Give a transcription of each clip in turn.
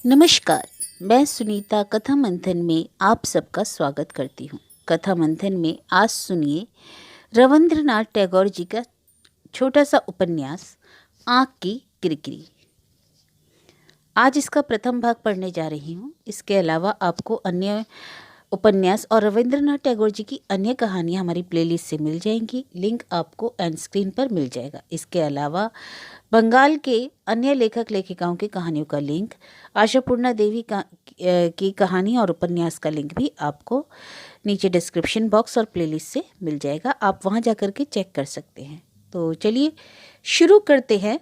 नमस्कार। मैं सुनीता कथा मंथन में आप सबका स्वागत करती हूँ। कथा मंथन में आज सुनिए रविंद्रनाथ टैगोर जी का छोटा सा उपन्यास आँख की किरकिरी। आज इसका प्रथम भाग पढ़ने जा रही हूँ। इसके अलावा आपको अन्य उपन्यास और रविंद्रनाथ टैगोर जी की अन्य कहानियाँ हमारी प्लेलिस्ट से मिल जाएंगी। लिंक आपको एंड स्क्रीन पर मिल जाएगा। इसके अलावा बंगाल के अन्य लेखक लेखिकाओं की कहानियों का लिंक, आशापूर्णा देवी की कहानी और उपन्यास का लिंक भी आपको नीचे डिस्क्रिप्शन बॉक्स और प्लेलिस्ट से मिल जाएगा। आप वहां जाकर के चेक कर सकते हैं। तो चलिए शुरू करते हैं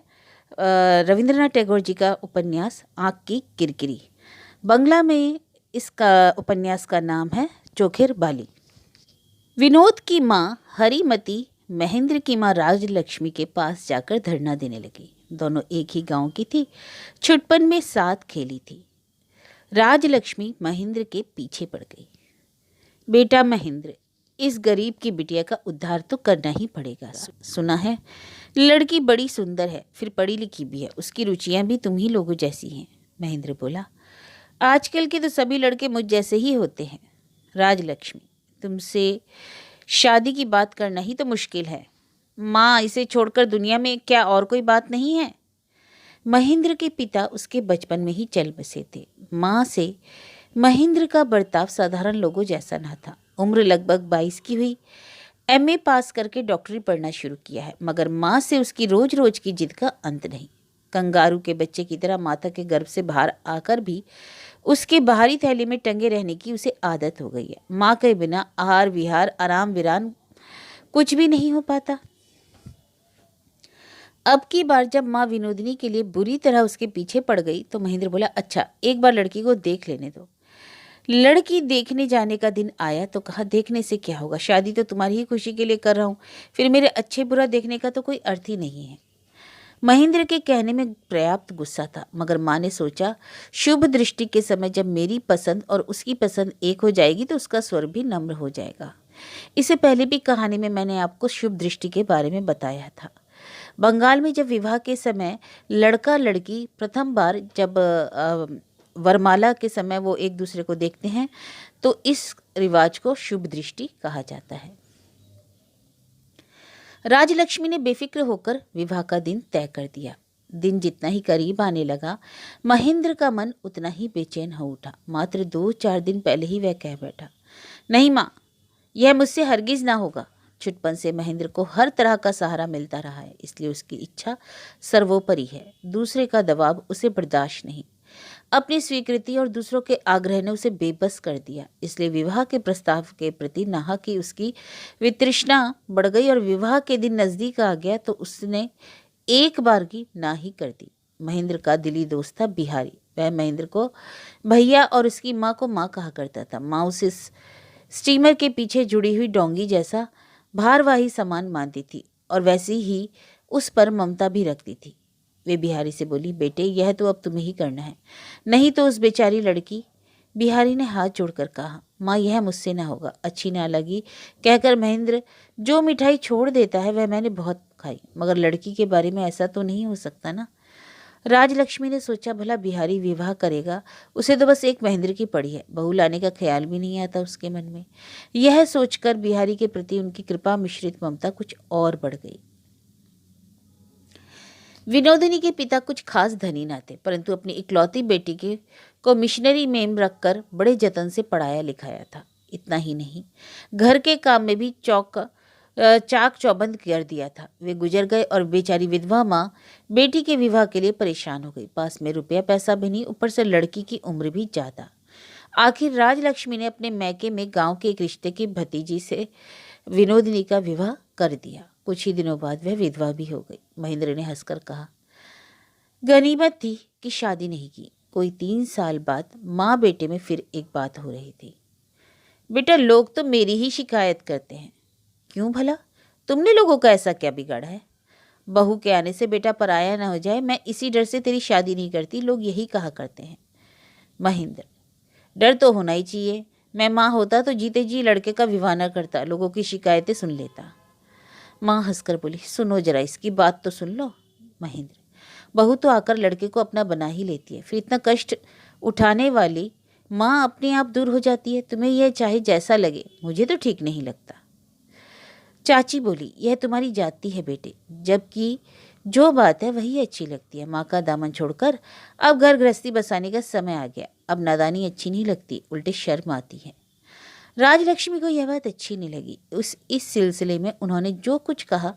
रविंद्रनाथ टैगोर जी का उपन्यास आँख की किरकिरी। बंगला में इसका उपन्यास का नाम है चोखेर बाली। विनोद की माँ हरिमती महेंद्र की माँ राजलक्ष्मी के पास जाकर धरना देने लगी। दोनों एक ही गांव की थी, छुटपन में साथ खेली थी। राजलक्ष्मी महेंद्र के पीछे पड़ गई। बेटा महेंद्र, इस गरीब की बिटिया का उद्धार तो करना ही पड़ेगा। सुना है लड़की बड़ी सुंदर है, फिर पढ़ी लिखी भी है, उसकी रुचियां भी तुम ही लोगों जैसी हैं। महेंद्र बोला, आजकल के तो सभी लड़के मुझ जैसे ही होते हैं। राजलक्ष्मी, तुमसे शादी की बात करना ही तो मुश्किल है। माँ, इसे छोड़कर दुनिया में क्या और कोई बात नहीं है? महेंद्र के पिता उसके बचपन में ही चल बसे थे। माँ से महेंद्र का बर्ताव साधारण लोगों जैसा न था। उम्र लगभग 22 की हुई, एमए पास करके डॉक्टरी पढ़ना शुरू किया है, मगर माँ से उसकी रोज रोज की जिद का अंत नहीं। कंगारू के बच्चे की तरह माता के गर्भ से बाहर आकर भी उसके बाहरी थैली में टंगे रहने की उसे आदत हो गई है। माँ के बिना आहार विहार आराम विराम कुछ भी नहीं हो पाता। अब की बार जब माँ विनोदिनी के लिए बुरी तरह उसके पीछे पड़ गई तो महेंद्र बोला, अच्छा एक बार लड़की को देख लेने दो। लड़की देखने जाने का दिन आया तो कहा, देखने से क्या होगा, शादी तो तुम्हारी ही खुशी के लिए कर रहा हूँ, फिर मेरे अच्छे बुरा देखने का तो कोई अर्थ ही नहीं है। महेंद्र के कहने में पर्याप्त गुस्सा था, मगर माँ ने सोचा शुभ दृष्टि के समय जब मेरी पसंद और उसकी पसंद एक हो जाएगी तो उसका स्वर भी नम्र हो जाएगा। इससे पहले भी कहानी में मैंने आपको शुभ दृष्टि के बारे में बताया था। बंगाल में जब विवाह के समय लड़का लड़की प्रथम बार जब वरमाला के समय वो एक दूसरे को देखते हैं तो इस रिवाज को शुभ दृष्टि कहा जाता है। राजलक्ष्मी ने बेफिक्र होकर विवाह का दिन तय कर दिया। दिन जितना ही करीब आने लगा, महेंद्र का मन उतना ही बेचैन हो उठा। मात्र 2-4 दिन पहले ही वह कह बैठा, नहीं माँ, यह मुझसे हरगिज ना होगा। छुटपन से महेंद्र को हर तरह का सहारा मिलता रहा है, इसलिए उसकी इच्छा सर्वोपरि है। दूसरे का दबाव उसे बर्दाश्त नहीं। अपनी स्वीकृति और दूसरों के आग्रह ने उसे बेबस कर दिया, इसलिए विवाह के प्रस्ताव के प्रति नाहा की उसकी वितृष्णा बढ़ गई और विवाह के दिन नजदीक आ गया तो उसने एक बार की ना ही कर दी। महेंद्र का दिली दोस्त था बिहारी। वह महेंद्र को भैया और उसकी माँ को माँ कहा करता था। माँ उसे स्टीमर के पीछे जुड़ी हुई डोंगी जैसा भारवाही सामान मानती थी और वैसी ही उस पर ममता भी रखती थी। वे बिहारी से बोली, बेटे यह तो अब तुम्हें ही करना है, नहीं तो उस बेचारी लड़की। बिहारी ने हाथ जोड़कर कहा, माँ यह मुझसे ना होगा। अच्छी ना लगी कहकर महेंद्र जो मिठाई छोड़ देता है वह मैंने बहुत खाई, मगर लड़की के बारे में ऐसा तो नहीं हो सकता ना। राजलक्ष्मी ने सोचा, भला बिहारी विवाह करेगा, उसे तो बस एक महेंद्र की पड़ी है, बहू लाने का ख्याल भी नहीं आता उसके मन में। यह सोचकर बिहारी के प्रति उनकी कृपा मिश्रित ममता कुछ और बढ़ गई। विनोदिनी के पिता कुछ खास धनी न थे, परंतु अपनी इकलौती बेटी को मिशनरी में रखकर बड़े जतन से पढ़ाया लिखाया था। इतना ही नहीं, घर के काम में भी चाक चौबंद कर दिया था। वे गुजर गए और बेचारी विधवा माँ बेटी के विवाह के लिए परेशान हो गई। पास में रुपया पैसा भी नहीं, ऊपर से लड़की की उम्र भी ज्यादा। आखिर राजलक्ष्मी ने अपने मैके में गांव के एक रिश्ते की भतीजी से विनोदिनी का विवाह कर दिया। कुछ ही दिनों बाद वह विधवा भी हो गई। महेंद्र ने हंसकर कहा, गनीमत थी कि शादी नहीं की। कोई 3 साल बाद माँ बेटे में फिर एक बात हो रही थी। बेटा, लोग तो मेरी ही शिकायत करते हैं। क्यों भला? तुमने लोगों का ऐसा क्या बिगाड़ा है? बहू के आने से बेटा पराया ना हो जाए, मैं इसी डर से तेरी शादी नहीं करती, लोग यही कहा करते हैं। महेंद्र, डर तो होना ही चाहिए। मैं माँ होता तो जीते जी लड़के का विवाह न करता, लोगों की शिकायतें सुन लेता। माँ हंसकर बोली, सुनो जरा, इसकी बात तो सुन लो। महेंद्र, बहू तो आकर लड़के को अपना बना ही लेती है, फिर इतना कष्ट उठाने वाली माँ अपने आप दूर हो जाती है। तुम्हें यह चाहे जैसा लगे, मुझे तो ठीक नहीं लगता। चाची बोली, यह तुम्हारी जाति है बेटे, जबकि जो बात है वही अच्छी लगती है। माँ का दामन छोड़कर अब घर गृहस्थी बसाने का समय आ गया। अब नादानी अच्छी नहीं लगती, उल्टे शर्म आती है। राजलक्ष्मी को यह बात अच्छी नहीं लगी। इस सिलसिले में उन्होंने जो कुछ कहा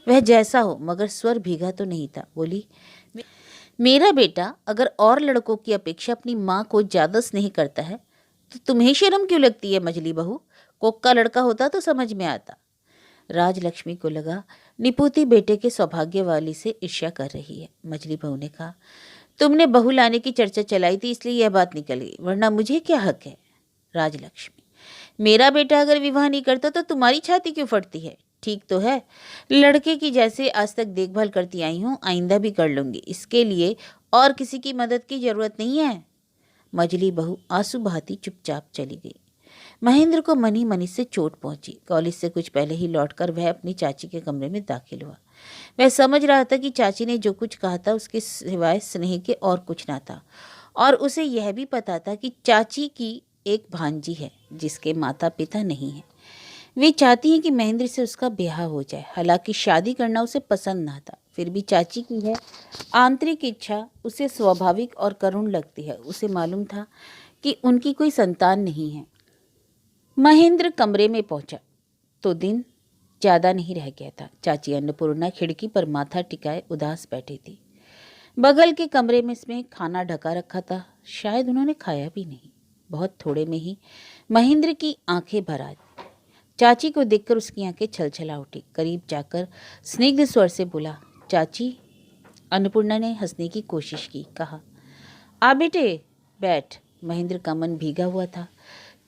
वह जैसा हो, मगर स्वर भीगा तो नहीं था। बोली, मेरा बेटा अगर और लड़कों की अपेक्षा अपनी माँ को ज्यादा स्नेह करता है तो तुम्हें शर्म क्यों लगती है? मझली बहू, कोक का लड़का होता तो समझ में आता। राजलक्ष्मी को लगा निपुती बेटे के सौभाग्य वाली से ईर्ष्या कर रही है। मझली बहू ने कहा, तुमने बहू लाने की चर्चा चलाई थी इसलिए यह बात निकल गई, वरना मुझे क्या हक है? राजलक्ष्मी, मेरा बेटा अगर विवाह नहीं करता तो तुम्हारी छाती क्यों फटती है? ठीक तो है, लड़के की जैसे आज तक देखभाल करती आई हूँ आइंदा भी कर लूंगी, इसके लिए और किसी की मदद की जरूरत नहीं है। मझली बहू आंसू बहाती चुपचाप चली गई। महेंद्र को मनी मनी से चोट पहुंची। कॉलेज से कुछ पहले ही लौटकर वह अपनी चाची के कमरे में दाखिल हुआ। वह समझ रहा था कि चाची ने जो कुछ कहा था उसके सिवाय स्नेह के और कुछ ना था, और उसे यह भी पता था कि चाची की एक भांजी है जिसके माता पिता नहीं है। वे चाहती हैं कि महेंद्र से उसका ब्याह हो जाए। हालांकि शादी करना उसे पसंद ना था, फिर भी चाची की है आंतरिक इच्छा उसे स्वाभाविक और करुण लगती है। उसे मालूम था कि उनकी कोई संतान नहीं है। महेंद्र कमरे में पहुंचा तो दिन ज्यादा नहीं रह गया था। चाची अन्नपूर्णा खिड़की पर माथा टिकाए उदास बैठी थी। बगल के कमरे में इसमें खाना ढका रखा था, शायद उन्होंने खाया भी नहीं। बहुत थोड़े में ही महेंद्र की आंखें भर आई। चाची को देखकर उसकी आंखें छलछला उठी। करीब जाकर स्निग्ध स्वर से बोला, चाची। अन्नपूर्णा ने हंसने की कोशिश की। कहा, आ बेटे बैठ। महेंद्र का मन भीगा हुआ था।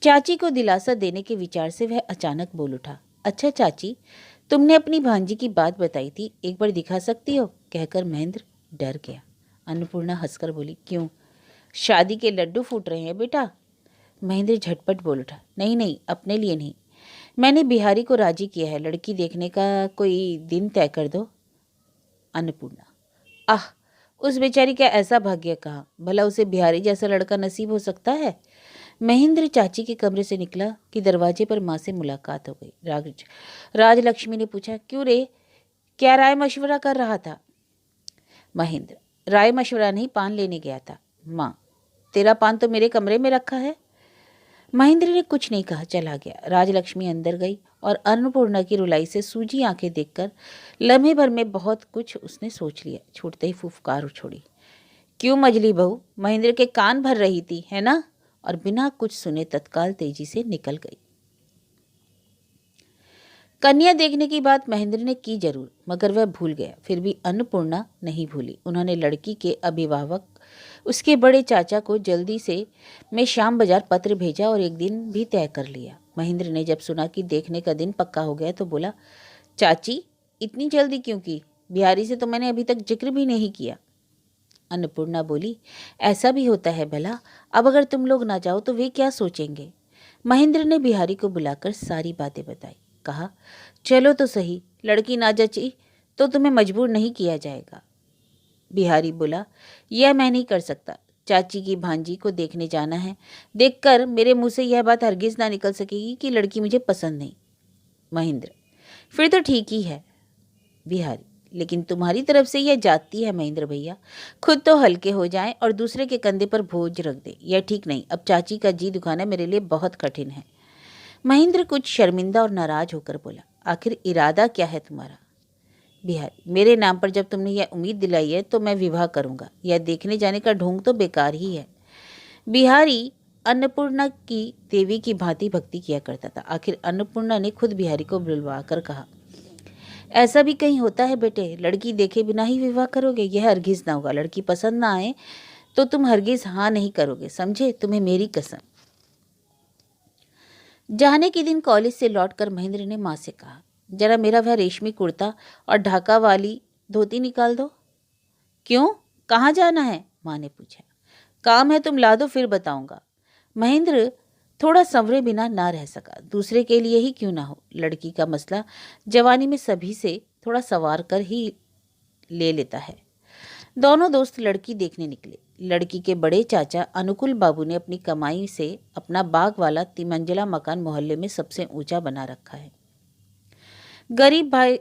चाची को दिलासा देने के विचार से वह अचानक बोल उठा, अच्छा चाची, तुमने अपनी भांजी की बात बताई थी, एक बार दिखा सकती हो? कहकर महेंद्र डर गया। अन्नपूर्णा हंसकर बोली, क्यों, शादी के लड्डू फूट रहे हैं बेटा? महेंद्र झटपट बोल उठा, नहीं नहीं, अपने लिए नहीं, मैंने बिहारी को राजी किया है, लड़की देखने का कोई दिन तय कर दो। अन्नपूर्णा, आह, उस बेचारी का ऐसा भाग्य कहा, भला उसे बिहारी जैसा लड़का नसीब हो सकता है? महेंद्र चाची के कमरे से निकला कि दरवाजे पर माँ से मुलाकात हो गई। राजलक्ष्मी ने पूछा, क्यों रे, क्या राय मशवरा कर रहा था? महेंद्र, राय मशवरा नहीं, पान लेने गया था। माँ, तेरा पान तो मेरे कमरे में रखा है। महेंद्र ने कुछ नहीं कहा, चला गया। राजलक्ष्मी अंदर गई और अन्नपूर्णा की रुलाई से सूजी आंखें देखकर लम्हे भर में बहुत कुछ उसने सोच लिया। छूटते ही फुफकार छोड़ी, क्यों मझली बहू, महेंद्र के कान भर रही थी, है ना? और बिना कुछ सुने तत्काल तेजी से निकल गई। कन्या देखने की बात महेंद्र ने की जरूर, मगर वह भूल गया। फिर भी अन्नपूर्णा नहीं भूली। उन्होंने लड़की के अभिभावक उसके बड़े चाचा को जल्दी से मैं शाम बाजार पत्र भेजा और एक दिन भी तय कर लिया। महेंद्र ने जब सुना कि देखने का दिन पक्का हो गया तो बोला, चाची, इतनी जल्दी क्यों की? बिहारी से तो मैंने अभी तक जिक्र भी नहीं किया। अन्नपूर्णा बोली, ऐसा भी होता है भला, अब अगर तुम लोग ना जाओ तो वे क्या सोचेंगे? महेंद्र ने बिहारी को बुलाकर सारी बातें बताई। कहा, चलो तो सही, लड़की ना जची तो तुम्हें मजबूर नहीं किया जाएगा। बिहारी बोला, यह मैं नहीं कर सकता, चाची की भांजी को देखने जाना है, देखकर मेरे मुंह से यह बात हरगिज ना निकल सकेगी कि लड़की मुझे पसंद नहीं। महेंद्र, फिर तो ठीक ही है। बिहारी, लेकिन तुम्हारी तरफ से यह जाती है महेंद्र भैया, खुद तो हल्के हो जाएं और दूसरे के कंधे पर बोझ रख दे, यह ठीक नहीं। अब चाची का जी दुखाना मेरे लिए बहुत कठिन है। महेंद्र कुछ शर्मिंदा और नाराज होकर बोला, आखिर इरादा क्या है तुम्हारा? बिहारी, मेरे नाम पर जब तुमने यह उम्मीद दिलाई है तो मैं विवाह करूंगा, यह देखने जाने का ढोंग तो बेकार ही है। बिहारी अन्नपूर्णा की देवी की भांति भक्ति किया करता था। आखिर अन्नपूर्णा ने खुद बिहारी को बुलवा कर कहा, ऐसा भी कहीं होता है बेटे, लड़की देखे बिना ही विवाह करोगे? यह हरगिज ना होगा। लड़की पसंद ना आए तो तुम हरगिज हाँ नहीं करोगे, समझे? तुम्हें मेरी कसम। जाने के दिन कॉलेज से लौटकर महेंद्र ने माँ से कहा, जरा मेरा वह रेशमी कुर्ता और ढाका वाली धोती निकाल दो। क्यों, कहाँ जाना है? माँ ने पूछा। काम है, तुम ला दो, फिर बताऊंगा। महेंद्र थोड़ा संवरे बिना ना रह सका। दूसरे के लिए ही क्यों ना हो, लड़की का मसला जवानी में सभी से थोड़ा सवार कर ही ले लेता है। दोनों दोस्त लड़की देखने निकले। लड़की के बड़े चाचा अनुकूल बाबू ने अपनी कमाई से अपना बाग वाला तिमंजिला मकान मोहल्ले में सबसे ऊंचा बना रखा है। गरीब भाई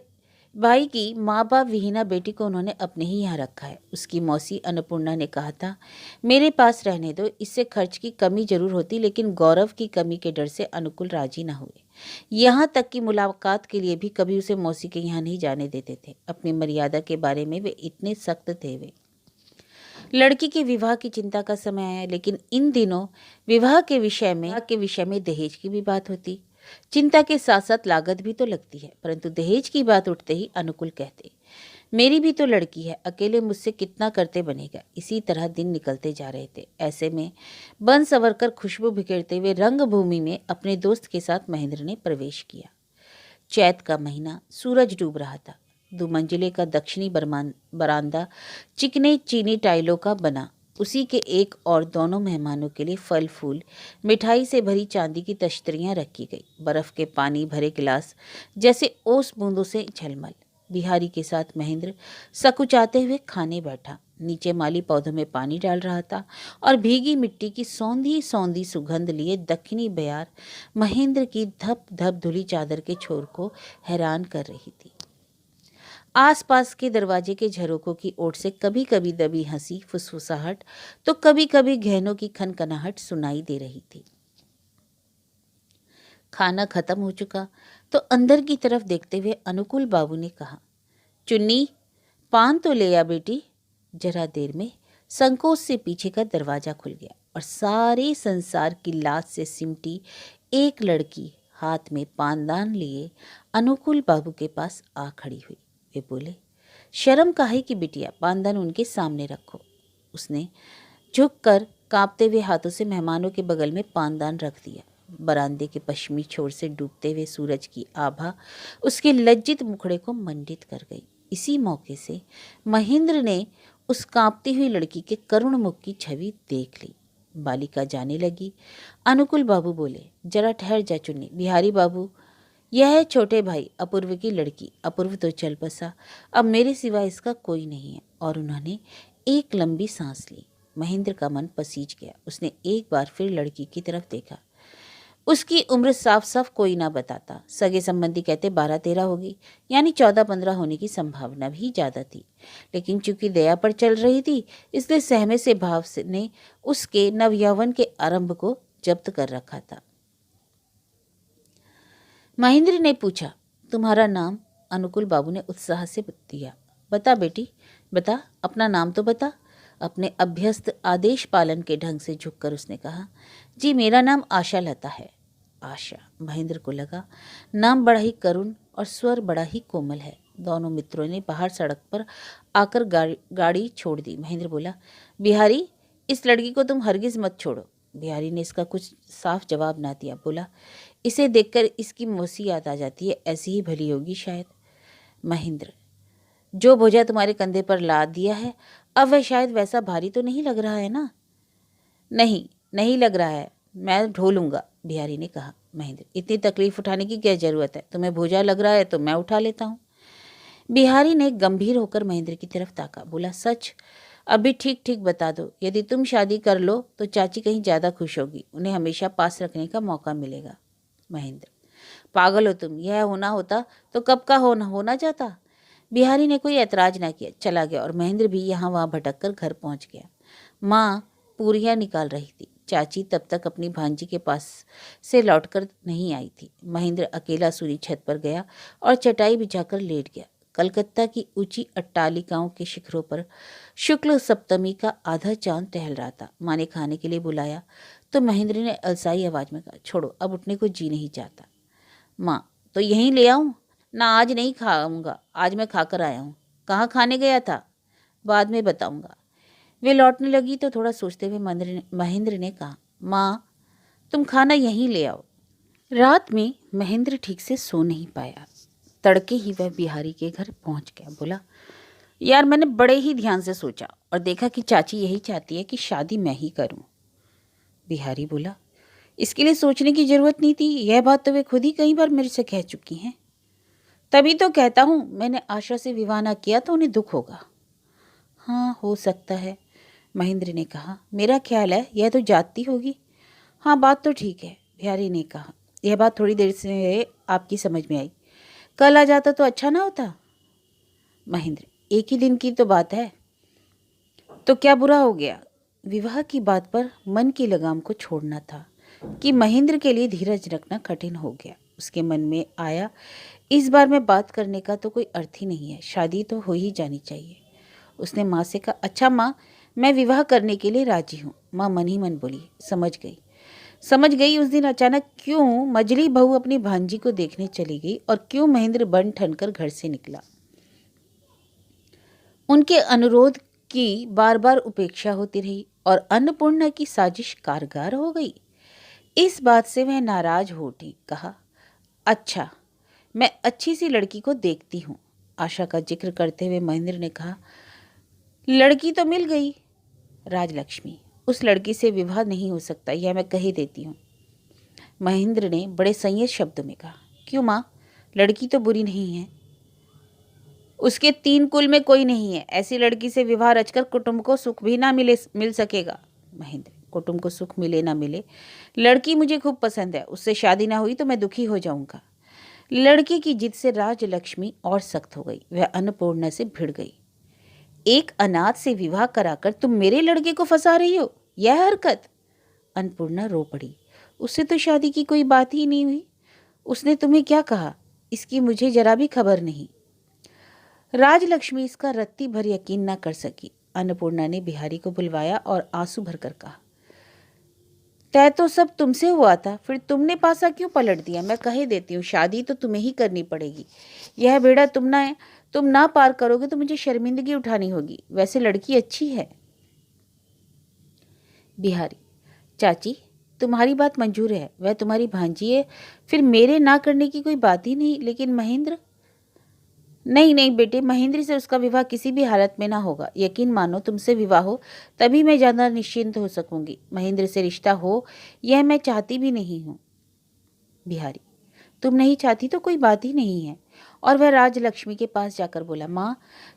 भाई की माँ बाप विहीना बेटी को उन्होंने अपने ही यहाँ रखा है। उसकी मौसी अन्नपूर्णा ने कहा था, मेरे पास रहने दो, इससे खर्च की कमी जरूर होती, लेकिन गौरव की कमी के डर से अनुकूल राजी न हुए। यहाँ तक कि मुलाकात के लिए भी कभी उसे मौसी के यहाँ नहीं जाने देते थे। अपनी मर्यादा के बारे में वे इतने सख्त थे। वे लड़की के विवाह की चिंता का समय आया, लेकिन इन दिनों विवाह के विषय में दहेज की भी बात होती। चिंता के साथ साथ लागत भी तो लगती है, परंतु दहेज की बात उठते ही अनुकूल कहते, मेरी भी तो लड़की है, अकेले मुझसे कितना करते बनेगा। इसी तरह दिन निकलते जा रहे थे। ऐसे में बन संवर कर खुशबू बिखेरते हुए रंगभूमि में अपने दोस्त के साथ महेंद्र ने प्रवेश किया। चैत का महीना, सूरज डूब रहा था। दुमंजिले का दक्षिणी बरामदा चिकने चीनी टाइलों का बना। उसी के एक और दोनों मेहमानों के लिए फल फूल, मिठाई से भरी चांदी की तश्तरियां रखी गई। बर्फ के पानी भरे गिलास जैसे ओस बूंदों से झलमल। बिहारी के साथ महेंद्र सकुचाते हुए खाने बैठा। नीचे माली पौधों में पानी डाल रहा था और भीगी मिट्टी की सौंधी सौंधी सुगंध लिए दक्षिणी बयार महेंद्र की धप धप धुली चादर के छोर को हैरान कर रही थी। आसपास के दरवाजे के झरोकों की ओर से कभी कभी दबी हंसी, फुसफुसाहट, तो कभी कभी गहनों की खनखनाहट सुनाई दे रही थी। खाना खत्म हो चुका तो अंदर की तरफ देखते हुए अनुकूल बाबू ने कहा, चुन्नी, पान तो ले आ बेटी। जरा देर में संकोच से पीछे का दरवाजा खुल गया और सारे संसार की लाज से सिमटी एक लड़की हाथ में पानदान लिए अनुकूल बाबू के पास आ खड़ी हुई। वे बोले, शर्म काहे की बिटिया, पानदान उनके सामने रखो। उसने झुककर कांपते हुए हाथों से मेहमानों के बगल में पानदान रख दिया। बरामदे के पश्चिमी छोर से डूबते हुए सूरज की आभा उसके लज्जित मुखड़े को मंडित कर गई। इसी मौके से महेंद्र ने उस कांपती हुई लड़की के करुण मुख की छवि देख ली। बालिका जाने लगी। अनुकूल बाबू बोले, जरा ठहर जा चुन्नी। बिहारी बाबू, यह है छोटे भाई अपूर्व की लड़की। अपूर्व तो चल बसा, अब मेरे सिवा इसका कोई नहीं है। और उन्होंने एक लंबी सांस ली। महेंद्र का मन पसीज गया। उसने एक बार फिर लड़की की तरफ देखा। उसकी उम्र साफ साफ कोई ना बताता। सगे संबंधी कहते 12-13 होगी, यानी 14-15 होने की संभावना भी ज़्यादा थी। लेकिन चूंकि दया पर चल रही थी, इसलिए सहमे से भाव ने उसके नवयौवन के आरंभ को जब्त कर रखा था। महेंद्र ने पूछा, तुम्हारा नाम? अनुकूल बाबू ने उत्साह से दिया। बता बेटी, बता, अपना नाम तो बता। अपने अभ्यस्त आदेश पालन के ढंग से झुककर उसने कहा, जी मेरा नाम आशा लता है। आशा, महेंद्र को लगा नाम बड़ा ही करुण और स्वर बड़ा ही कोमल है। दोनों मित्रों ने बाहर सड़क पर आकर गाड़ी छोड़ दी। महेंद्र बोला, बिहारी, इस लड़की को तुम हरगिज मत छोड़ो। बिहारी ने इसका कुछ साफ जवाब ना दिया। बोला, इसे देखकर इसकी मौसी याद आ जाती है, ऐसी ही भली होगी शायद। महेंद्र, जो बोझा तुम्हारे कंधे पर लाद दिया है, अब वह शायद वैसा भारी तो नहीं लग रहा है ना? नहीं, नहीं लग रहा है, मैं ढोलूंगा, बिहारी ने कहा। महेंद्र, इतनी तकलीफ उठाने की क्या जरूरत है? तुम्हें बोझा लग रहा है तो मैं उठा लेता हूँ। बिहारी ने गंभीर होकर महेंद्र की तरफ ताका। बोला, सच? अभी ठीक ठीक बता दो। यदि तुम शादी कर लो तो चाची कहीं ज़्यादा खुश होगी, उन्हें हमेशा पास रखने का मौका मिलेगा। महेंद्र, पागल हो तुम, यह होना होता तो कब का होना जाता। बिहारी ने कोई ऐतराज ना किया, चला गया और महेंद्र भी यहाँ वहाँ भटक कर घर पहुँच गया। माँ पूरियाँ निकाल रही थी। चाची तब तक अपनी भांजी के पास से लौटकर नहीं आई थी। महेंद्र अकेला सूरी छत पर गया और चटाई बिछाकर लेट गया। कलकत्ता की ऊंची अट्टालिकाओं के शिखरों पर शुक्ल सप्तमी का आधा चांद टहल रहा था। माँ ने खाने के लिए बुलाया तो महेंद्र ने अलसाई आवाज में कहा, छोड़ो, अब उठने को जी नहीं चाहता। माँ, तो यहीं ले आऊं? ना, आज नहीं खाऊंगा, आज मैं खाकर आया हूँ। कहाँ खाने गया था? बाद में बताऊंगा। वे लौटने लगी तो थोड़ा सोचते हुए महेंद्र ने कहा, माँ, तुम खाना यहीं ले आओ। रात में महेंद्र ठीक से सो नहीं पाया। तड़के ही वह बिहारी के घर पहुंच गया। बोला, यार, मैंने बड़े ही ध्यान से सोचा और देखा कि चाची यही चाहती है कि शादी मैं ही करूं। बिहारी बोला, इसके लिए सोचने की जरूरत नहीं थी, यह बात तो वे खुद ही कई बार मेरे से कह चुकी हैं। तभी तो कहता हूं, मैंने आशा से विवाह ना किया तो उन्हें दुख होगा। हाँ, हो सकता है, महेंद्र ने कहा। मेरा ख्याल है यह तो जाती होगी। हाँ, बात तो ठीक है, बिहारी ने कहा। यह बात थोड़ी देर से आपकी समझ में आई। कल आ जाता तो अच्छा ना होता? महेंद्र, एक ही दिन की तो बात है, तो क्या बुरा हो गया? विवाह की बात पर मन की लगाम को छोड़ना था कि महेंद्र के लिए धीरज रखना कठिन हो गया। उसके मन में आया, इस बार में बात करने का तो कोई अर्थ ही नहीं है, शादी तो हो ही जानी चाहिए। उसने माँ से कहा, अच्छा माँ, मैं विवाह करने के लिए राजी हूँ। माँ मन ही मन बोली, समझ गई। उस दिन अचानक क्यों मजली बहू अपनी भांजी को देखने चली गई और क्यों महेंद्र बन ठन कर घर से निकला। उनके अनुरोध की बार बार उपेक्षा होती रही और अन्नपूर्णा की साजिश कारगर हो गई। इस बात से वह नाराज हो उठी। कहा, अच्छा, मैं अच्छी सी लड़की को देखती हूँ। आशा का जिक्र करते हुए महेंद्र ने कहा, लड़की तो मिल गई राजलक्ष्मी, उस लड़की से विवाह नहीं हो सकता, यह मैं कह ही देती हूँ। महेंद्र ने बड़े संयत शब्दों में कहा, क्यों माँ, लड़की तो बुरी नहीं है, उसके 3 कुल में कोई नहीं है। ऐसी लड़की से विवाह रचकर कुटुंब को सुख भी ना मिल सकेगा। महेंद्र, कुटुंब को सुख मिले ना मिले, लड़की मुझे खूब पसंद है, उससे शादी ना हुई तो मैं दुखी हो जाऊंगा। लड़के की जिद से राजलक्ष्मी और सख्त हो गई। वह अन्नपूर्णा से भिड़ गई। एक अनाथ से विवाह कराकर तुम मेरे लड़के को फंसा रही हो, यह हरकत। अन्नपूर्णा रो पड़ी। उससे तो शादी की कोई बात ही नहीं हुई। उसने तुम्हें क्या कहा, इसकी मुझे जरा भी खबर नहीं। राजलक्ष्मी इसका रत्ती भर यकीन न कर सकी। अन्नपूर्णा ने बिहारी को बुलवाया और आंसू भरकर कहा, तय तो सब तुमसे हुआ था, फिर तुमने पासा क्यों पलट दिया? मैं कह देती हूँ, शादी तो तुम्हें ही करनी पड़ेगी। यह बेड़ा तुम ना पार करोगे तो मुझे शर्मिंदगी उठानी होगी। वैसे लड़की अच्छी है। बिहारी, चाची, तुम्हारी बात मंजूर है, वह तुम्हारी भांजी है, फिर मेरे ना करने की कोई बात ही नहीं। लेकिन महेंद्र, नहीं बेटे, महेंद्र से उसका विवाह किसी भी हालत में ना होगा। यकीन मानो, तुमसे विवाह हो तभी मैं ज़्यादा निश्चिंत हो सकूंगी। महेंद्र से रिश्ता हो यह मैं चाहती भी नहीं हूँ। बिहारी, तुम नहीं चाहती तो कोई बात ही नहीं है। और वह राजलक्ष्मी के पास जाकर बोला, माँ,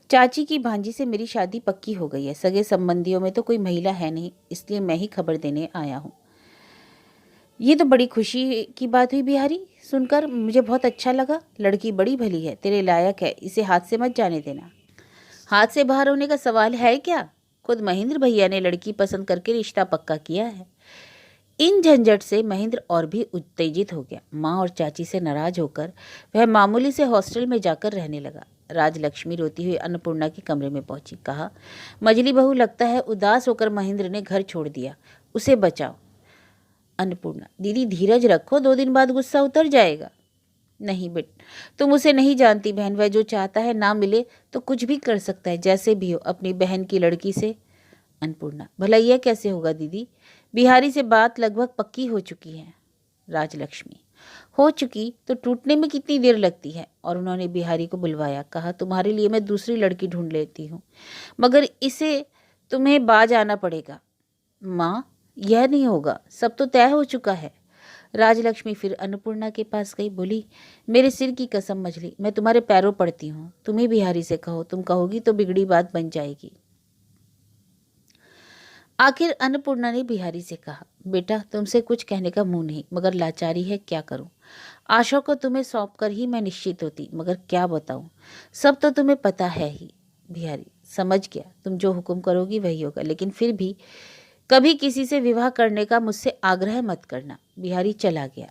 चाची की भांजी से मेरी शादी पक्की हो गई है। सगे संबंधियों में तो कोई महिला है नहीं, इसलिए मैं ही खबर देने आया हूँ। ये तो बड़ी खुशी की बात हुई बिहारी, सुनकर मुझे बहुत अच्छा लगा। लड़की बड़ी भली है, तेरे लायक है, इसे हाथ से मत जाने देना। हाथ से बाहर होने का सवाल है क्या? खुद महेंद्र भैया ने लड़की पसंद करके रिश्ता पक्का किया है। इन झंझट से महेंद्र और भी उत्तेजित हो गया। माँ और चाची से नाराज होकर वह मामूली से हॉस्टल में जाकर रहने लगा। राजलक्ष्मी रोती हुई अन्नपूर्णा के कमरे में पहुंची। कहा, मजली बहू, लगता है उदास होकर महेंद्र ने घर छोड़ दिया, उसे बचाओ। अन्नपूर्णा, दीदी धीरज रखो, 2 दिन बाद गुस्सा उतर जाएगा। नहीं बेट, तुम उसे नहीं जानती बहन, वह जो चाहता है ना मिले तो कुछ भी कर सकता है, जैसे भी हो, अपनी बहन की लड़की से। अन्नपूर्णा, भला यह कैसे होगा दीदी, बिहारी से बात लगभग पक्की हो चुकी है। राजलक्ष्मी, हो चुकी तो टूटने में कितनी देर लगती है? और उन्होंने बिहारी को बुलवाया। कहा, तुम्हारे लिए मैं दूसरी लड़की ढूंढ लेती हूँ, मगर इसे तुम्हें बाज आना पड़ेगा। माँ, यह नहीं होगा, सब तो तय हो चुका है। राजलक्ष्मी फिर अन्नपूर्णा के पास गई, बोली, मेरे सिर की कसम मछली, मैं तुम्हारे पैरों पड़ती हूँ, तुम्हें बिहारी से कहो, तुम कहोगी तो बिगड़ी बात बन जाएगी। आखिर अन्नपूर्णा ने बिहारी से कहा, बेटा, तुमसे कुछ कहने का मुंह नहीं, मगर लाचारी है, क्या करूं? आशा को तुम्हें सौंप कर ही मैं निश्चित होती, मगर क्या बताऊं, सब तो तुम्हें पता है ही। बिहारी, समझ गया, तुम जो हुक्म करोगी वही होगा, लेकिन फिर भी कभी किसी से विवाह करने का मुझसे आग्रह मत करना। बिहारी चला गया।